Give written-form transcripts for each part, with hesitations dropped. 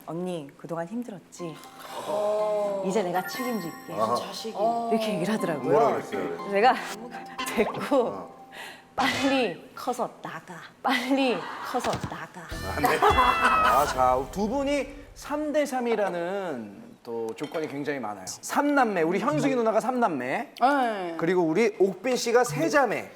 언니 그동안 힘들었지? 이제 내가 책임질게. 자식이. 이렇게 얘기를 하더라고요. 뭐라 그랬어요? 그래서 제가 됐고 빨리 커서 나가. 빨리 커서 나가. 자, 두 분이 3대 3이라는 또 조건이 굉장히 많아요. 3남매, 우리 현숙이 누나가 3남매. 네. 그리고 우리 옥빈 씨가 3자매.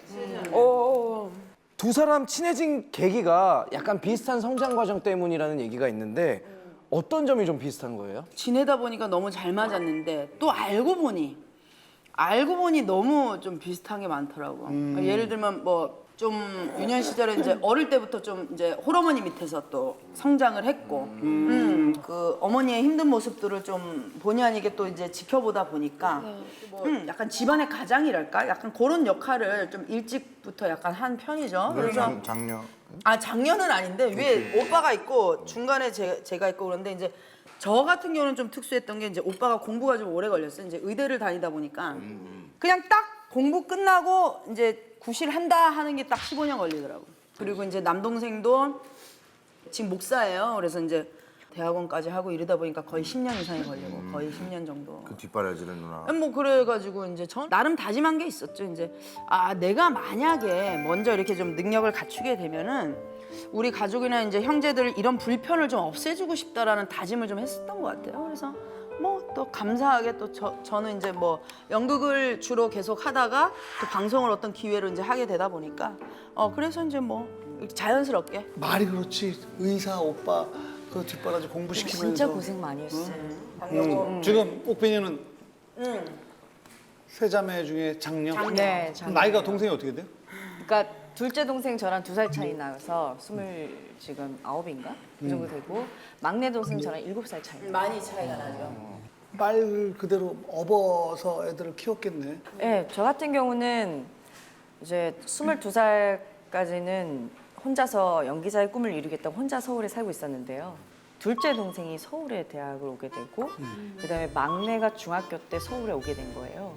두 사람 친해진 계기가 약간 비슷한 성장 과정 때문이라는 얘기가 있는데 어떤 점이 좀 비슷한 거예요? 지내다 보니까 너무 잘 맞았는데 또 알고 보니 너무 좀 비슷한 게 많더라고. 예를 들면 뭐 좀 유년 시절에 이제 어릴 때부터 좀 이제 홀어머니 밑에서 또 성장을 했고, 그 어머니의 힘든 모습들을 좀 본의 아니게 또 이제 지켜보다 보니까 약간 집안의 가장이랄까, 약간 그런 역할을 좀 일찍부터 약간 한 편이죠. 그래서 장녀. 장녀는 아닌데 위에 오빠가 있고 중간에 제가 있고 그런데 이제 저 같은 경우는 좀 특수했던 게 이제 오빠가 공부가 좀 오래 걸렸어요. 이제 의대를 다니다 보니까 그냥 딱 공부 끝나고 이제 구실한다 하는 게 딱 15년 걸리더라고. 그리고 이제 남동생도 지금 목사예요. 그래서 이제 대학원까지 하고 이러다 보니까 거의 10년 이상이 걸리고 거의 10년 정도. 그 뒷바라지는 누나. 뭐 그래가지고 이제 전 나름 다짐한 게 있었죠. 이제 내가 만약에 먼저 이렇게 좀 능력을 갖추게 되면은 우리 가족이나 이제 형제들 이런 불편을 좀 없애주고 싶다라는 다짐을 좀 했었던 것 같아요. 그래서 뭐 또 감사하게 또 저는 이제 뭐 연극을 주로 계속 하다가 또 방송을 어떤 기회로 이제 하게 되다 보니까 그래서 이제 뭐 이렇게 자연스럽게 말이 그렇지. 의사 오빠 그 뒷바라지 공부시키면서. 진짜 고생 많이 했어요. 지금 옥빈이는 세 자매 중에 장녀? 네, 장녀. 나이가 동생이 어떻게 돼요? 그러니까 둘째 동생 저랑 2살 차이 나서 지금 29인가? 그 정도 되고 막내 동생 저랑 7살 차이 나요. 많이 차이가 나죠. 말 그대로 업어서 애들을 키웠겠네. 네, 저 같은 경우는 이제 22살까지는 혼자서 연기자의 꿈을 이루겠다고 혼자 서울에 살고 있었는데요. 둘째 동생이 서울에 대학을 오게 되고 그다음에 막내가 중학교 때 서울에 오게 된 거예요.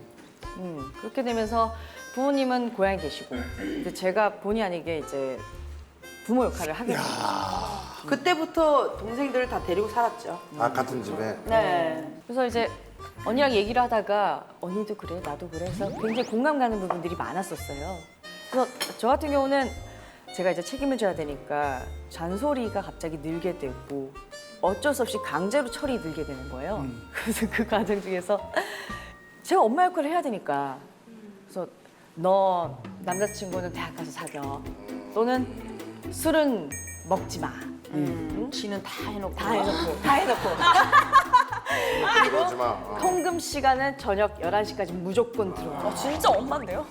그렇게 되면서 부모님은 고향에 계시고 근데 제가 본의 아니게 이제 부모 역할을 하게 됐어요. 그때부터 동생들을 다 데리고 살았죠. 아 같은 집에. 네. 그래서 이제 언니랑 얘기를 하다가 언니도 그래 나도 그래 해서 굉장히 공감 가는 부분들이 많았었어요. 그래서 저 같은 경우는 제가 이제 책임을 져야 되니까 잔소리가 갑자기 늘게 되고 어쩔 수 없이 강제로 철이 들게 되는 거예요. 그래서 그 과정 중에서 제가 엄마 역할을 해야 되니까 그래서 너 남자친구는 대학 가서 사겨 또는 술은 먹지 마. 지는 다 해놓고. 다 해놓고. 그러지 마. 통금 시간은 저녁 11시까지 무조건 들어와. 진짜 엄마인데요?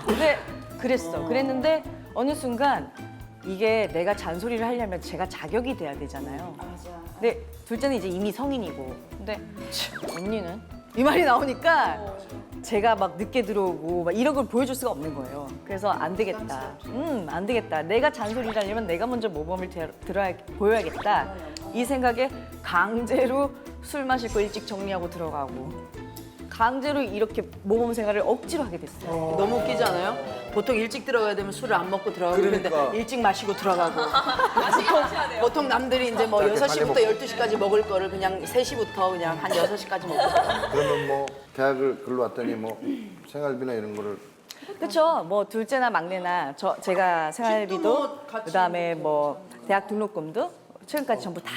근데 그랬는데 어느 순간 이게 내가 잔소리를 하려면 제가 자격이 돼야 되잖아요. 맞아. 근데 둘째는 이제 이미 성인이고. 근데 언니는? 이 말이 나오니까 제가 막 늦게 들어오고 막 이런 걸 보여줄 수가 없는 거예요. 그래서 안 되겠다. 안 되겠다. 내가 잔소리를 하려면 내가 먼저 모범을 보여야겠다. 이 생각에 강제로 술 마실 거 일찍 정리하고 들어가고 강제로 이렇게 모범 생활을 억지로 하게 됐어요. 너무 웃기지 않아요? 보통 일찍 들어가야 되면 술을 안 먹고 들어가고 그러니까. 그런데 일찍 마시고 들어가고 보통 남들이 이제 뭐 6시부터 12시까지 먹을 거를 그냥 3시부터 그냥 한 6시까지 먹고 그러면 뭐 대학을 글로 왔더니 뭐 생활비나 이런 거를 그렇죠. 뭐 둘째나 막내나 제가 집도 뭐 생활비도 같이 그다음에 뭐 대학 등록금도 최근까지 전부 다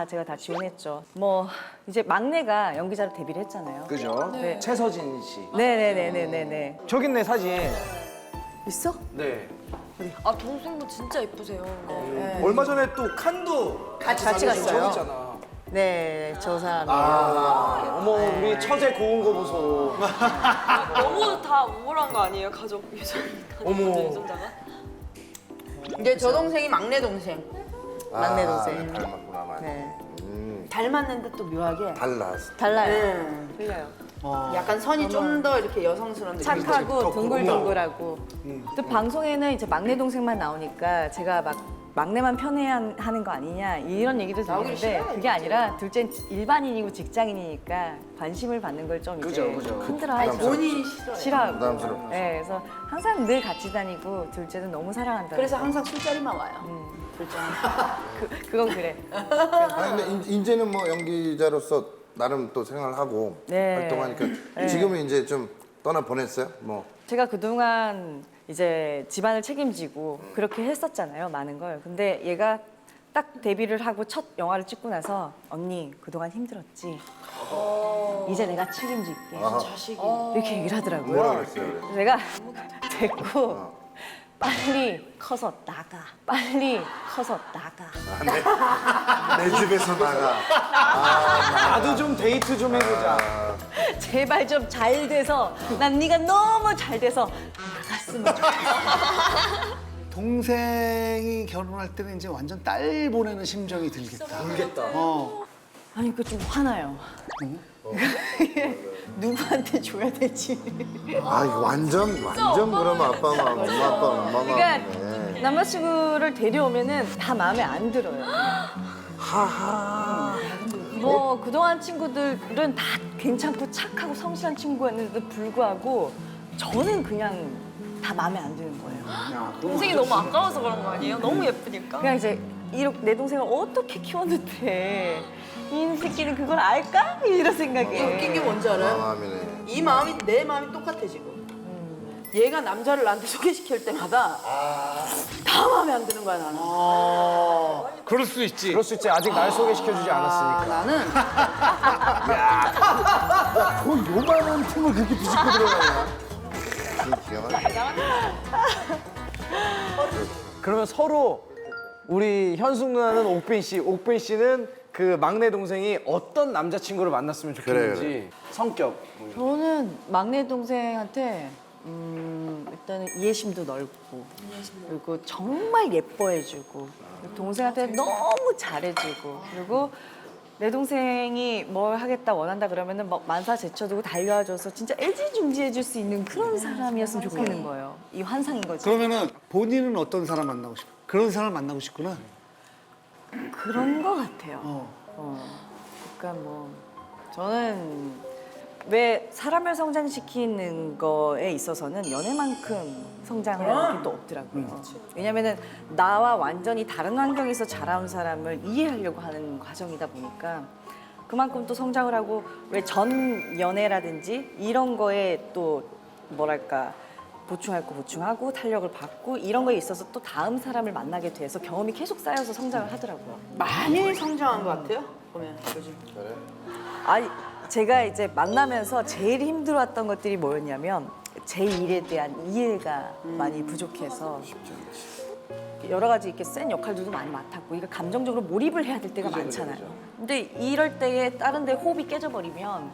제가 다 지원했죠. 뭐 이제 막내가 연기자로 데뷔를 했잖아요. 그죠? 네. 최서진 씨. 네네네네네. 저기 있네 사진. 있어? 네. 아 동생도 진짜 예쁘세요. 얼마 전에 또 칸도 같이 저기 갔어요. 있잖아. 네, 저 사람이에요. 어머 우리 처제 고운 거 보소. 너무 다 우울한 거 아니에요? 가족 어머. 유전자가? 이제 저 동생이 막내 동생 막내 동생. 닮았구나 많이. 네. 닮았는데 또 묘하게 달랐어. 달라요. 틀려요. 약간 선이 좀 더 이렇게 여성스러운 느낌. 착하고 둥글둥글하고 또 방송에는 이제 막내 동생만 나오니까 제가 막 막내만 편해야 하는 거 아니냐 이런 얘기도 나오기 들리는데 싫어요, 그게 아니라 둘째는 일반인이고 직장인이니까 관심을 받는 걸 좀 이제 그죠. 힘들어하죠. 본인이 싫어요. 싫어하고. 부담스럽고. 네, 그래서 항상 늘 같이 다니고 둘째는 너무 사랑한다. 그래서 항상 술자리만 와요. 그건 그래. 아니 근데 이제는 뭐 연기자로서 나름 또 생활을 하고 네. 활동하니까 지금은 이제 좀 떠나 보냈어요? 뭐 제가 그동안 이제 집안을 책임지고 그렇게 했었잖아요, 많은 걸. 근데 얘가 딱 데뷔를 하고 첫 영화를 찍고 나서 언니 그동안 힘들었지? 이제 내가 책임질게. 이렇게 얘기를 하더라고요. 뭐라 그랬어요? 그래서? 그래서 제가 됐고 빨리 커서 나가. 빨리 커서 나가. 내 집에서 나가. 나도 좀 데이트 좀 해보자. 제발 좀 잘 돼서 난 네가 너무 잘 돼서 나갔으면 좋겠어. 동생이 결혼할 때는 이제 완전 딸 보내는 심정이 들겠다. 울겠다. 아니 그 좀 화나요. 누구한테 줘야 될지. 아 이거 완전 그러면 아빠 마음, 엄마 아빠 엄마 마음이네. 그러니까 남자친구를 데려오면은 다 마음에 안 들어요. 하하. 뭐 그동안 친구들은 다 괜찮고 착하고 성실한 친구였는데도 불구하고 저는 그냥 다 마음에 안 드는 거예요. 동생이 너무 아까워서 그런 거 아니에요? 너무 예쁘니까. 그냥 이제 이렇게 내 동생을 어떻게 키웠는데 이 새끼는 그걸 알까? 이런 생각에. 웃긴 게 뭔지 알아요? 마음이네. 이 마음이 내 마음이 똑같아 지금. 얘가 남자를 나한테 소개시킬 때마다 다 마음에 안 드는 거야 나는. 그럴 수 있지. 그럴 수 있지. 아직 날 소개시켜주지 않았으니까. 나는 그 요만한 틈을 그렇게 비집고 들어가냐. 기가 막히네. 그러면 서로 우리 현숙 누나는 옥빈 씨, 옥빈 씨는 그 막내 동생이 어떤 남자친구를 만났으면 좋겠는지 그래. 성격. 저는 막내 동생한테 일단은 이해심도 넓고 그리고 정말 예뻐해주고 그리고 동생한테 너무 잘해주고 그리고 내 동생이 뭘 하겠다 원한다 그러면은 막 만사 제쳐두고 달려와줘서 진짜 애지중지해줄 수 있는 그런 사람이었으면 좋겠는 거예요. 이 환상인 거죠. 그러면은 본인은 어떤 사람 만나고 싶어? 그런 사람 만나고 싶구나. 그런 거 같아요. 그러니까 뭐 저는 왜 사람을 성장시키는 거에 있어서는 연애만큼 성장하는 게 또 없더라고요. 왜냐면은 나와 완전히 다른 환경에서 자라온 사람을 이해하려고 하는 과정이다 보니까 그만큼 또 성장을 하고 왜 전 연애라든지 이런 거에 또 뭐랄까 보충할 거 보충하고 탄력을 받고 이런 거에 있어서 또 다음 사람을 만나게 돼서 경험이 계속 쌓여서 성장을 하더라고요. 많이 성장한 것 같아요. 보면 요즘. 아니 제가 이제 만나면서 제일 힘들었던 것들이 뭐였냐면 제 일에 대한 이해가 많이 부족해서 여러 가지 이렇게 센 역할들도 많이 맡았고 이거 감정적으로 몰입을 해야 될 때가 많잖아요. 근데 이럴 때에 다른 데 호흡이 깨져버리면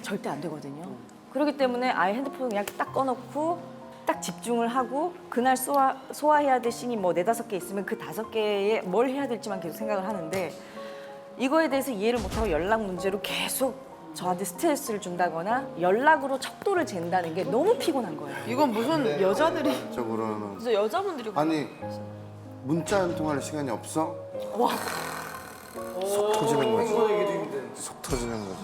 절대 안 되거든요. 그렇기 때문에 아예 핸드폰을 그냥 딱 꺼놓고 딱 집중을 하고 그날 소화해야 될 씬이 뭐 4-5개 있으면 그 5개에 뭘 해야 될지만 계속 생각을 하는데 이거에 대해서 이해를 못하고 연락 문제로 계속 저한테 스트레스를 준다거나 연락으로 척도를 잰다는 게 너무 피곤한 거예요. 이건 무슨 여자들이 적으로는 진짜 여자분들이 아니 문자 한 통할 시간이 없어? 와. 속 터지는 거지. 속 터지는 거지.